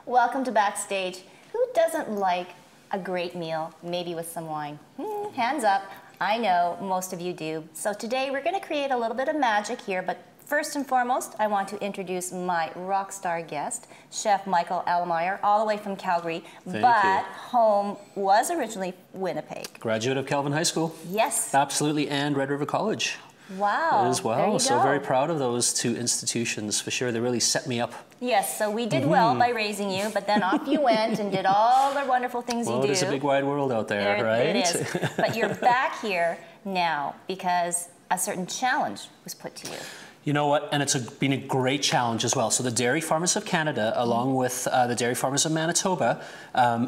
Welcome to Backstage. Who doesn't like a great meal, maybe with some wine? Hands up. I know most of you do. So today we're going to create a little bit of magic here, but first and foremost, I want to introduce my rock star guest, Chef Michael Allemeier, all the way from Calgary, but home was originally Winnipeg. Graduate of Calvin High School. Yes. Absolutely, and Red River College. Wow. As well, so very proud of those two institutions for sure. They really set me up. Yes, so we did well by raising you, but then off you went and did all the wonderful things you do. Well, there's a big wide world out there, right? It is. But you're back here now because a certain challenge was put to you. You know what, and it's been a great challenge as well. So the Dairy Farmers of Canada, along with the Dairy Farmers of Manitoba,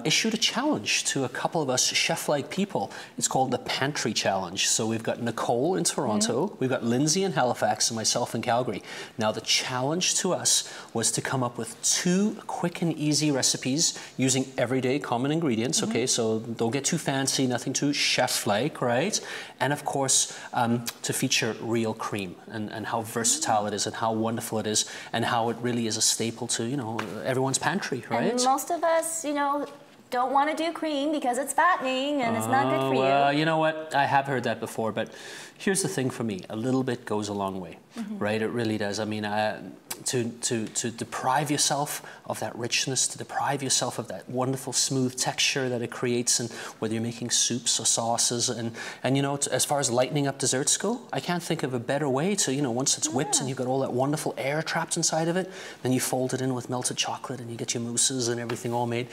issued a challenge to a couple of us chef-like people. It's called the Pantry Challenge. So we've got Nicole in Toronto, we've got Lindsay in Halifax, and myself in Calgary. Now the challenge to us was to come up with 2 quick and easy recipes using everyday common ingredients, okay? So don't get too fancy, nothing too chef-like, right? And of course, to feature real cream and how versatile it is and how wonderful it is and how it really is a staple to, you know, everyone's pantry, right? And most of us, you know, don't want to do cream because it's fattening and it's not good for you. Well, you know what? I have heard that before, but here's the thing for me. A little bit goes a long way, right? It really does. I mean, to deprive yourself of that richness, to deprive yourself of that wonderful smooth texture that it creates, and whether you're making soups or sauces, and you know, as far as lightening up desserts go, I can't think of a better way to, you know, once it's whipped and you've got all that wonderful air trapped inside of it, then you fold it in with melted chocolate and you get your mousses and everything all made.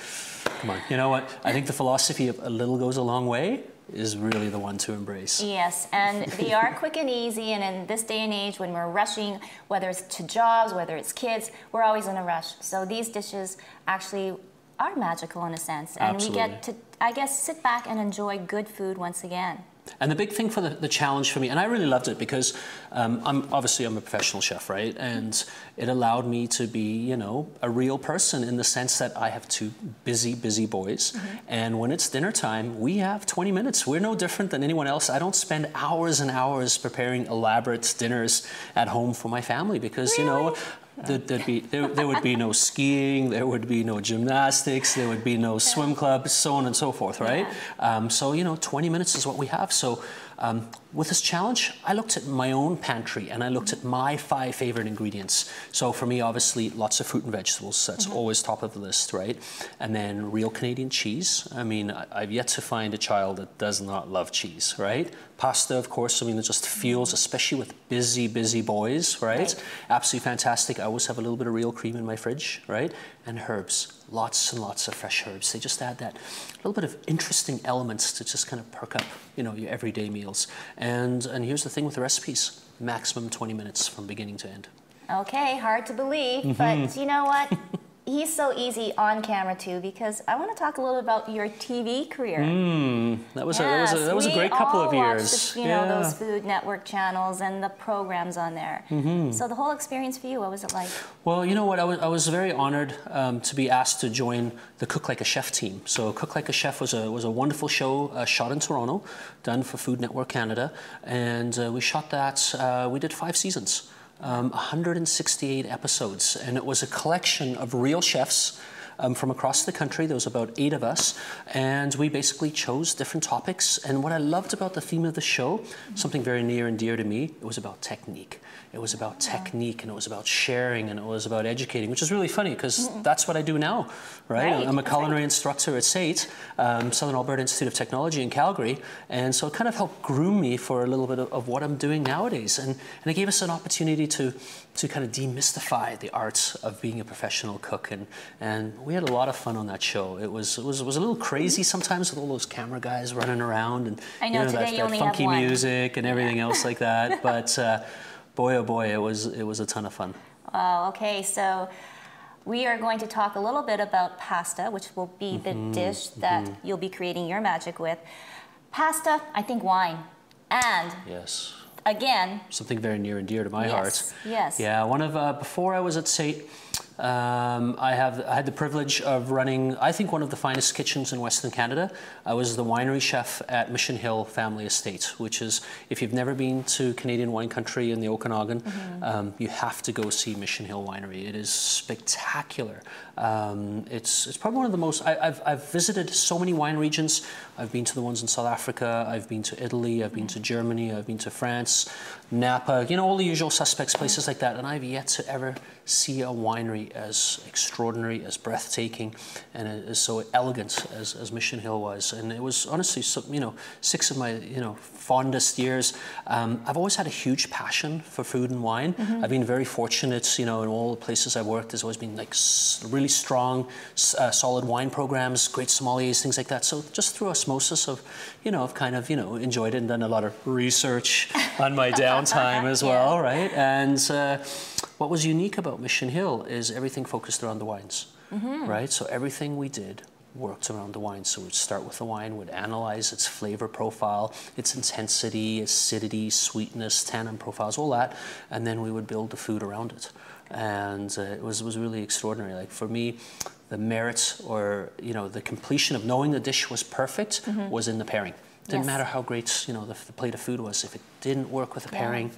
Come on, you know what? I think the philosophy of a little goes a long way is really the one to embrace. Yes, and they are quick and easy, and in this day and age when we're rushing, whether it's to jobs, whether it's kids, we're always in a rush. So these dishes actually are magical in a sense, and we get to, I guess, sit back and enjoy good food once again. And the big thing for the challenge for me, and I really loved it because I'm a professional chef, right? And it allowed me to be, you know, a real person in the sense that I have 2 busy boys. And when it's dinner time, we have 20 minutes. We're no different than anyone else. I don't spend hours and hours preparing elaborate dinners at home for my family because, you know, there would be no skiing, there would be no gymnastics, there would be no swim club, so on and so forth, right? So, you know, 20 minutes is what we have. So with this challenge, I looked at my own pantry and I looked at my 5 favorite ingredients. So for me, obviously, lots of fruit and vegetables. That's always top of the list, right? And then real Canadian cheese. I mean, I've yet to find a child that does not love cheese, right? Pasta, of course, I mean, it just feels, especially with busy boys, right? Absolutely fantastic. I always have a little bit of real cream in my fridge, right? And herbs, lots and lots of fresh herbs. They just add that little bit of interesting elements to just kind of perk up, you know, your everyday meals. And here's the thing with the recipes, maximum 20 minutes from beginning to end. Okay, hard to believe, but you know what? He's so easy on camera too, because I want to talk a little about your TV career. That was a great couple of years. The, you know, those Food Network channels and the programs on there. So the whole experience for you, what was it like? Well, you know what? I was very honored to be asked to join the Cook Like a Chef team. So Cook Like a Chef was a wonderful show shot in Toronto, done for Food Network Canada, and we shot that. We did 5 seasons. 168 episodes, and it was a collection of real chefs from across the country. There was about 8 of us, and we basically chose different topics. And what I loved about the theme of the show, something very near and dear to me, it was about technique. It was about technique, and it was about sharing, and it was about educating, which is really funny because that's what I do now, right? I'm a culinary instructor at SAIT, Southern Alberta Institute of Technology in Calgary, and so it kind of helped groom me for a little bit of what I'm doing nowadays, and it gave us an opportunity to kind of demystify the art of being a professional cook, and we had a lot of fun on that show. It was a little crazy sometimes with all those camera guys running around, and I know, that funky music and everything else like that, but boy, oh boy, it was a ton of fun. Wow, okay, so we are going to talk a little bit about pasta, which will be the dish that you'll be creating your magic with. Pasta, I think wine, and again, something very near and dear to my heart. Yes. Yeah, before I was at SAIT, I had the privilege of running, I think, one of the finest kitchens in Western Canada. I was the winery chef at Mission Hill Family Estate, which is, if you've never been to Canadian wine country in the Okanagan, you have to go see Mission Hill Winery. It is spectacular. It's probably one of the most, I've visited so many wine regions. I've been to the ones in South Africa, I've been to Italy, I've been to Germany, I've been to France, Napa, you know, all the usual suspects, places like that, and I've yet to ever see a winery as extraordinary, as breathtaking, and as so elegant as Mission Hill was. And it was honestly, you know, 6 of my, you know, fondest years. I've always had a huge passion for food and wine. I've been very fortunate, you know, in all the places I've worked, there's always been like really strong, solid wine programs, great sommeliers, things like that. So just through osmosis of, you know, I've kind of, you know, enjoyed it and done a lot of research on my downtime as well, right? And what was unique about Mission Hill is everything focused around the wines, right? So everything we did worked around the wine. So we'd start with the wine, would analyze its flavor profile, its intensity, acidity, sweetness, tannin profiles, all that, and then we would build the food around it. And it was really extraordinary. Like for me, the merit, or you know, the completion of knowing the dish was perfect was in the pairing. Didn't matter how great, you know, the plate of food was. If it didn't work with the pairing,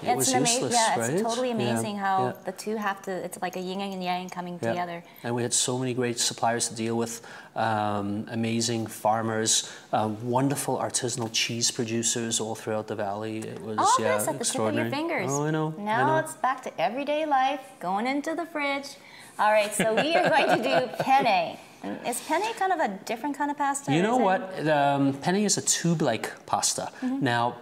it was useless, right? It's totally amazing how the two have to, it's like a yin and yang coming together. And we had so many great suppliers to deal with, amazing farmers, wonderful artisanal cheese producers all throughout the valley. It was at the tip of your fingers. Oh, I know. Now it's back to everyday life, going into the fridge. All right, so we are going to do penne. Is penne kind of a different kind of pasta? You know what? Penne is a tube-like pasta. Now,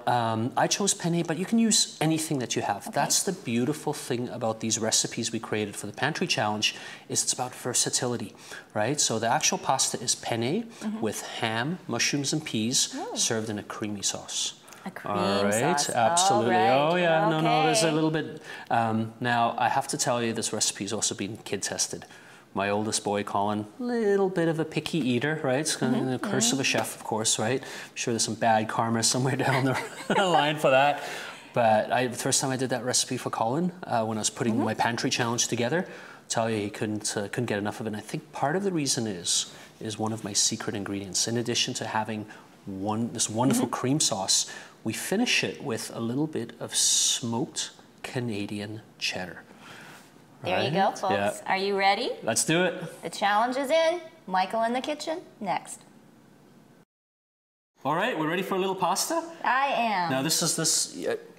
I chose penne, but you can use anything that you have. That's the beautiful thing about these recipes we created for the Pantry Challenge, is it's about versatility, right? So the actual pasta is penne with ham, mushrooms, and peas served in a creamy sauce. A cream sauce. Absolutely. Right. Oh yeah, okay. no, there's a little bit. Now, I have to tell you, this recipe has also been kid tested. My oldest boy, Colin, little bit of a picky eater, right? It's kind of the curse of a chef, of course, right? I'm sure there's some bad karma somewhere down the line for that. But the first time I did that recipe for Colin, when I was putting my Pantry Challenge together, I'll tell you, he couldn't get enough of it. And I think part of the reason is one of my secret ingredients. In addition to having this wonderful cream sauce, we finish it with a little bit of smoked Canadian cheddar. There you go, folks. Yeah. Are you ready? Let's do it. The challenge is in. Michael in the kitchen, next. All right, we're ready for a little pasta? I am. Now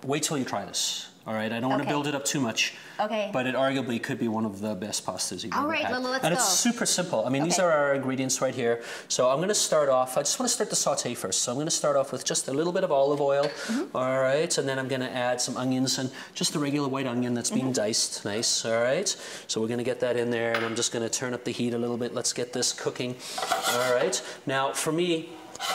wait till you try this. All right, I don't want to build it up too much. Okay. But it arguably could be one of the best pastas you've ever had. All right, let's and go. It's super simple. I mean, these are our ingredients right here. So I'm going to start off, I just want to start the saute first. So I'm going to start off with just a little bit of olive oil. All right, and then I'm going to add some onions and just a regular white onion that's been diced. Nice, all right. So we're going to get that in there, and I'm just going to turn up the heat a little bit. Let's get this cooking. All right. Now, for me,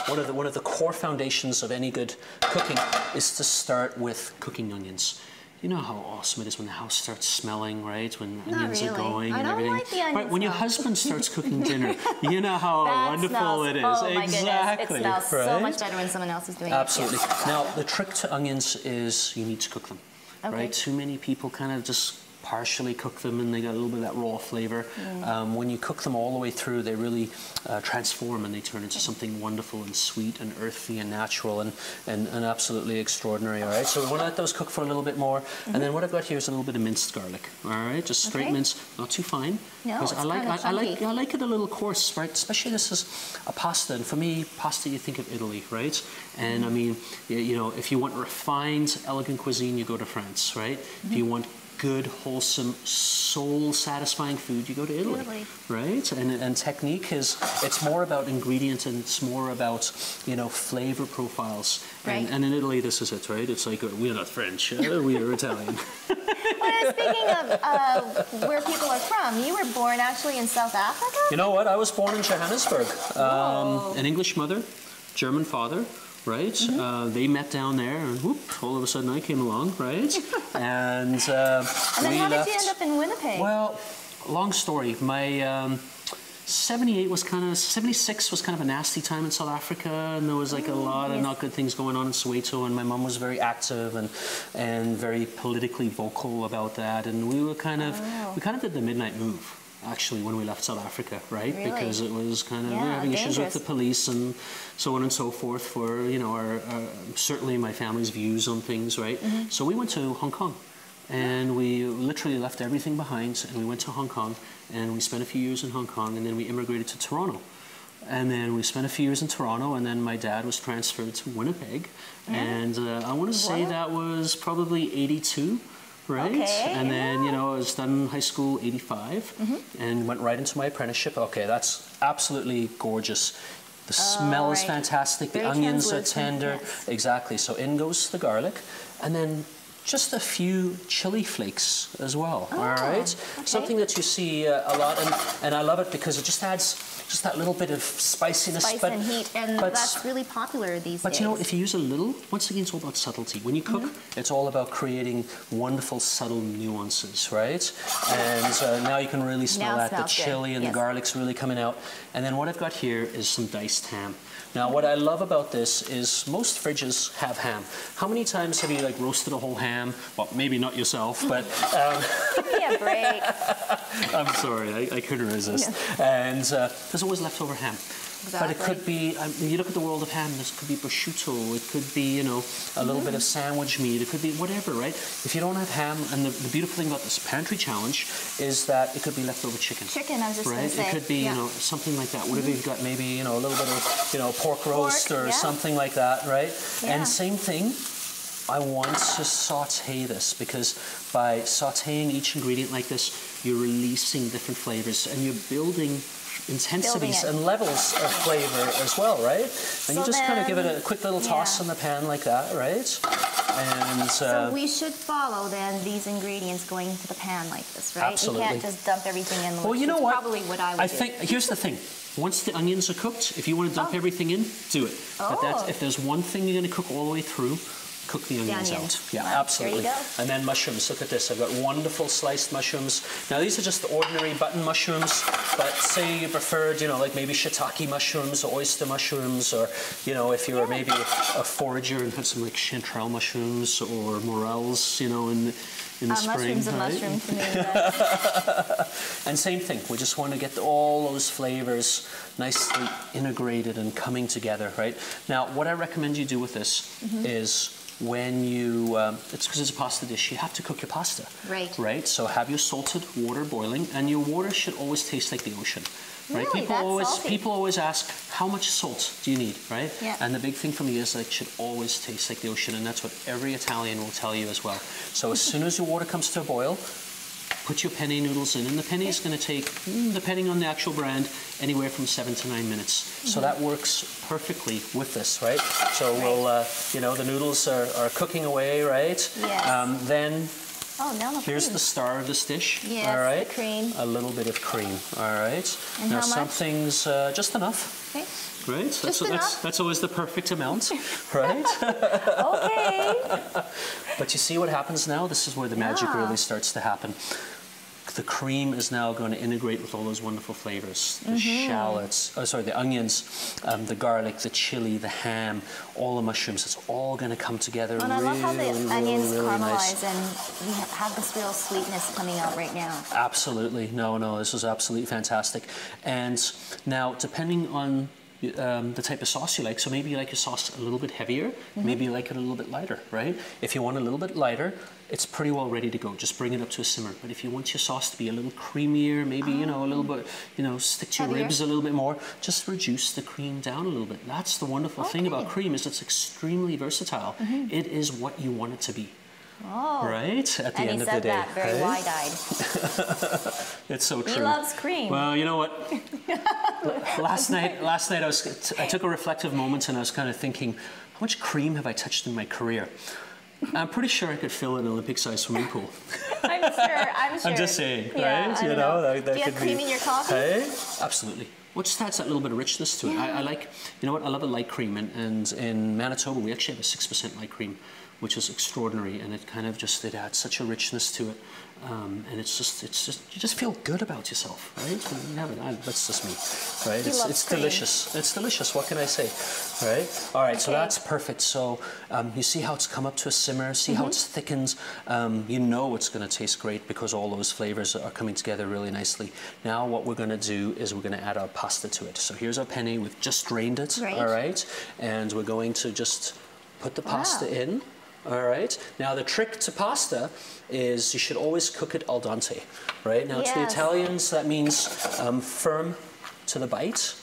one of the core foundations of any good cooking is to start with cooking onions. You know how awesome it is when the house starts smelling, right? When onions are going and everything. Like the onion right, when your husband starts cooking dinner, you know how wonderful it is. Oh my goodness, exactly. it smells right? so much better when someone else is doing Absolutely. it. Absolutely. Now, the trick to onions is you need to cook them, right? Too many people kind of just partially cook them and they got a little bit of that raw flavor. When you cook them all the way through, they really transform and they turn into something wonderful and sweet and earthy and natural and absolutely extraordinary. All right, so we want to let those cook for a little bit more. And then what I've got here is a little bit of minced garlic. All right, just straight minced, not too fine. No, it's I like it a little coarse, right? Especially this is a pasta, and for me, pasta, you think of Italy, right? And I mean, you know, if you want refined, elegant cuisine, you go to France, right? If you want good, wholesome, soul-satisfying food, you go to Italy, right? And technique it's more about ingredient and it's more about, you know, flavor profiles. Right. And in Italy, this is it, right? It's like, we're not French, we are Italian. Well, speaking of where people are from, you were born actually in South Africa? You know what? I was born in Johannesburg. An English mother, German father. Right? They met down there, and whoop, all of a sudden I came along, right? and then how did you end up in Winnipeg? Well, long story. My 78 was kind of, 76 was kind of a nasty time in South Africa, and there was like a lot of not good things going on in Soweto, and my mum was very active and very politically vocal about that, and we were kind of, we kind of did the midnight move, actually, when we left South Africa, right? Really? Because it was kind of, we were having issues with the police and so on and so forth for, you know, our certainly my family's views on things, right? So we went to Hong Kong. And we literally left everything behind, and we went to Hong Kong, and we spent a few years in Hong Kong, and then we immigrated to Toronto. And then we spent a few years in Toronto, and then my dad was transferred to Winnipeg. And I want to say that was probably 82, right? Okay, and then, you know, I was done high school 85, and went right into my apprenticeship. Okay, that's absolutely gorgeous. The smell is fantastic. The onions are tender. Yes. Exactly. So in goes the garlic, and then just a few chili flakes as well, all right? Something that you see a lot, and I love it because it just adds just that little bit of spiciness. Spice and heat, and that's really popular these days. But you know, if you use a little, once again, it's all about subtlety. When you cook, it's all about creating wonderful, subtle nuances, right? And now you can really smell that. The chili and the garlic's really coming out. And then what I've got here is some diced ham. Now, what I love about this is most fridges have ham. How many times have you like roasted a whole ham? Well, maybe not yourself, but give me a break. I'm sorry, I couldn't resist. And there's always leftover ham. But it could be, you look at the world of ham, this could be prosciutto, it could be, you know, a little bit of sandwich meat, it could be whatever, right? If you don't have ham, and the beautiful thing about this pantry challenge is that it could be leftover chicken. Chicken, I was just going to say. It could be, you know, something like that. Whatever you've got, maybe, you know, a little bit of, you know, pork roast or something like that, right? And same thing, I want to saute this, because by sauteing each ingredient like this, you're releasing different flavors, and you're building intensities and levels of flavor as well, right? And you just kind of give it a quick little toss in the pan like that, right? And so we should follow then these ingredients going into the pan like this, right? Absolutely. You can't just dump everything in. Well, you know what? Probably what I would do. think here's the thing. Once the onions are cooked, if you want to dump everything in, do it. But that's, if there's one thing you're going to cook all the way through, cook the onions out. Yeah, absolutely. There you go. And then mushrooms. Look at this. I've got wonderful sliced mushrooms. Now these are just the ordinary button mushrooms, but say you preferred, you know, like maybe shiitake mushrooms or oyster mushrooms, or, you know, if you were maybe a forager and had some like chanterelle mushrooms or morels, you know, in the spring. Mushroom's a mushroom to me. And same thing. We just want to get all those flavors nicely integrated and coming together, right? Now, what I recommend you do with this is, when you, it's because it's a pasta dish, you have to cook your pasta. Right. Right? So have your salted water boiling, and your water should always taste like the ocean. Right? Really? People always ask, how much salt do you need, right? Yeah. And the big thing for me is that it should always taste like the ocean, and that's what every Italian will tell you as well. So as soon as your water comes to a boil, put your penne noodles in, and the penne is going to take, depending on the actual brand, anywhere from 7 to 9 minutes. So that works perfectly with this, right? So we'll, you know, the noodles are cooking away, right? Yes. Then now here's the star of this dish. Yes, all right. the cream. A little bit of cream. All right. And now how much? something's just enough. Okay. Right? That's always the perfect amount, right? Okay. But you see what happens now? This is where the magic really starts to happen. The cream is now going to integrate with all those wonderful flavors. The shallots, the onions, the garlic, the chili, the ham, all the mushrooms. It's all going to come together And I love how the onions really caramelize nice. and we have this real sweetness coming out right now. Absolutely. No, this is absolutely fantastic. And now, depending on the type of sauce you like, so maybe you like your sauce a little bit heavier, maybe you like it a little bit lighter, right? If you want a little bit lighter, it's pretty well ready to go. Just bring it up to a simmer. But if you want your sauce to be a little creamier, maybe, you know, a little bit, you know, stick to your ribs a little bit more, just reduce the cream down a little bit. That's the wonderful thing about cream, is it's extremely versatile. It is what you want it to be. Oh. Right? At the end of the day. And he said that very wide-eyed. It's so true. He loves cream. Well, you know what? last night I took a reflective moment, and I was kind of thinking, how much cream have I touched in my career? I'm pretty sure I could fill an Olympic-sized swimming pool. I'm sure. I'm just saying, yeah, right? You know. That Do you could have cream in your coffee? Hey? Absolutely. Well, just adds that little bit of richness to it. I like, you know what? I love a light cream, and in Manitoba we actually have a 6% light cream, which is extraordinary, and it kind of just, it adds such a richness to it. And it's just, you just feel good about yourself, right? That's just me, right? It's delicious. It's delicious. What can I say, right? All right, so that's perfect. So you see how it's come up to a simmer. See how it's thickened. You know it's going to taste great because all those flavors are coming together really nicely. Now what we're going to do is we're going to add our pasta to it. So here's our penne. We've just drained it. Right. All right, and we're going to just put the pasta in. All right. Now the trick to pasta is you should always cook it al dente, right? Now to the Italians that means firm to the bite,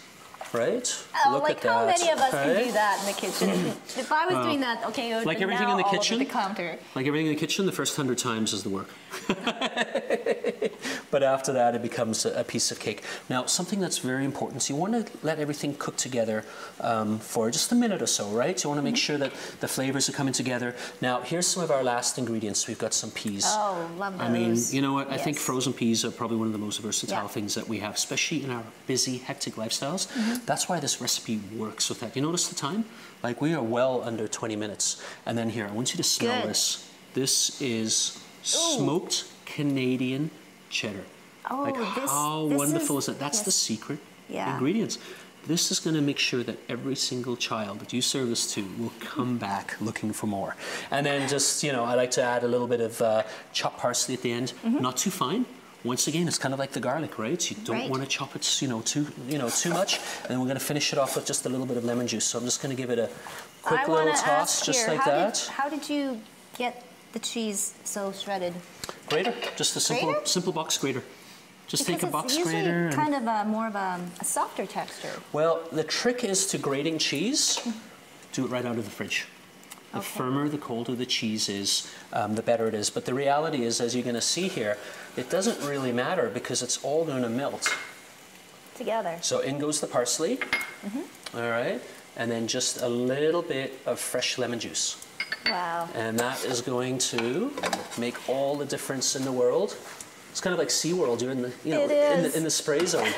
right? Oh, Look like at how that, many of us right? can do that in the kitchen? If I was doing that, okay, it would like be everything now in the all kitchen, over the counter. Like everything in the kitchen, the first 100 times is the work. But after that, it becomes a piece of cake. Now, something that's very important, so you want to let everything cook together for just a minute or so, right? You want to make sure that the flavors are coming together. Now, here's some of our last ingredients. We've got some peas. Oh, love those. I mean, you know what? I think Yes. frozen peas are probably one of the most versatile things that we have, especially in our busy, hectic lifestyles. That's why this recipe works with that. You notice the time? Like, we are well under 20 minutes. And then here, I want you to smell this. This is smoked Canadian cheddar. Oh, like, how wonderful is that? That's the secret ingredients. This is going to make sure that every single child that you serve this to will come back looking for more. And then just, you know, I like to add a little bit of chopped parsley at the end. Not too fine. Once again, it's kind of like the garlic, right? You don't want to chop it, too much. And then we're going to finish it off with just a little bit of lemon juice. So I'm just going to give it a quick little toss, just like that. How did you get the cheese so shredded? Grater, just a simple box grater. Just take a box grater. It's usually kind of more of a softer texture. Well, the trick is to grating cheese, do it right out of the fridge. The firmer, the colder the cheese is, the better it is. But the reality is, as you're going to see here, it doesn't really matter because it's all going to melt together. So in goes the parsley, all right, and then just a little bit of fresh lemon juice. Wow. And that is going to make all the difference in the world. It's kind of like SeaWorld. You're in the, in the spray zone,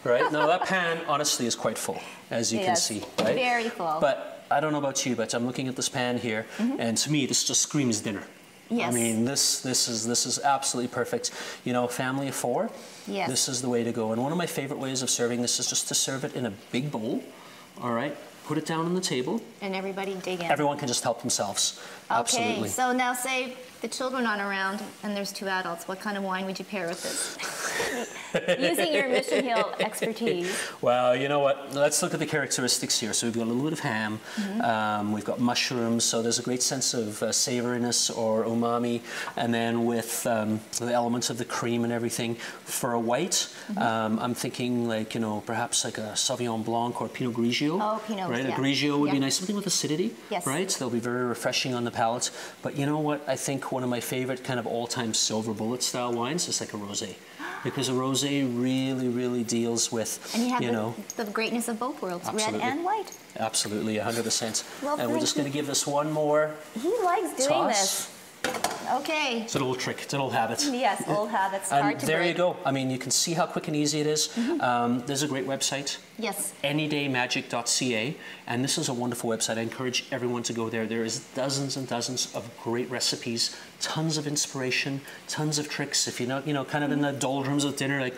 right? Now that pan, honestly, is quite full, as you can see, right? Very full. But I don't know about you, but I'm looking at this pan here, and to me, this just screams dinner. Yes. I mean, this is absolutely perfect. You know, family of 4. Yes. This is the way to go. And one of my favorite ways of serving this is just to serve it in a big bowl. All right. Put it down on the table. And everybody dig in. Everyone can just help themselves. Absolutely. Okay, so now say the children aren't around and there's 2 adults. What kind of wine would you pair with this? Using your Mission Hill expertise. Well, you know what? Let's look at the characteristics here. So we've got a little bit of ham. We've got mushrooms. So there's a great sense of savouriness or umami. And then with the elements of the cream and everything. For a white, I'm thinking like, you know, perhaps like a Sauvignon Blanc or Pinot Grigio. Oh, Pinot, right? A Grigio would be nice. Something with acidity, right? So they'll be very refreshing on the palate. But you know what? I think one of my favorite kind of all-time silver bullet style wines is like a rosé. Because a rosé really, really deals with, and you have the greatness of both worlds, red and white. Absolutely, 100%. Well, and we're just going to give this one more He likes doing this. Okay. It's an old trick. It's an old habit. Yes, old habits. And hard to there break. you go. I mean, you can see how quick and easy it is. There's a great website. Yes. Anydaymagic.ca, and this is a wonderful website. I encourage everyone to go there. There is dozens and dozens of great recipes, tons of inspiration, tons of tricks. If you're not, you know, kind of in the doldrums of dinner, like,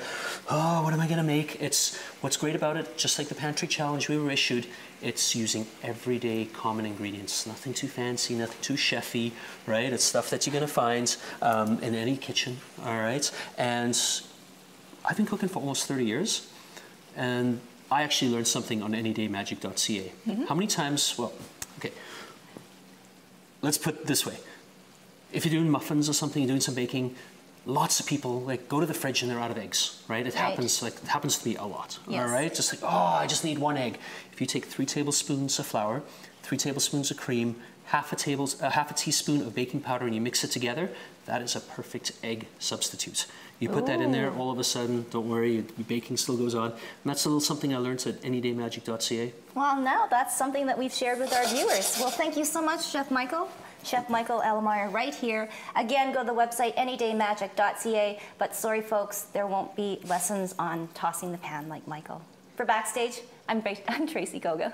oh, what am I going to make? It's what's great about it. Just like the pantry challenge we were issued, it's using everyday common ingredients. Nothing too fancy, nothing too chefy, right? It's stuff that you're going to find in any kitchen, all right? And I've been cooking for almost 30 years, and I actually learned something on anydaymagic.ca. How many times, well, okay, let's put it this way. If you're doing muffins or something, you're doing some baking, lots of people like go to the fridge and they're out of eggs, right? It happens to me a lot, all right? Just like, oh, I just need 1 egg. If you take 3 tablespoons of flour, 3 tablespoons of cream, half a teaspoon of baking powder, and you mix it together, that is a perfect egg substitute. You put that in there, all of a sudden, don't worry, your baking still goes on. And that's a little something I learned at anydaymagic.ca. Well, now that's something that we've shared with our viewers. Well, thank you so much, Chef Michael. Chef Michael Allemeier right here. Again, go to the website anydaymagic.ca, but sorry folks, there won't be lessons on tossing the pan like Michael. For Backstage, I'm Tracy Koga.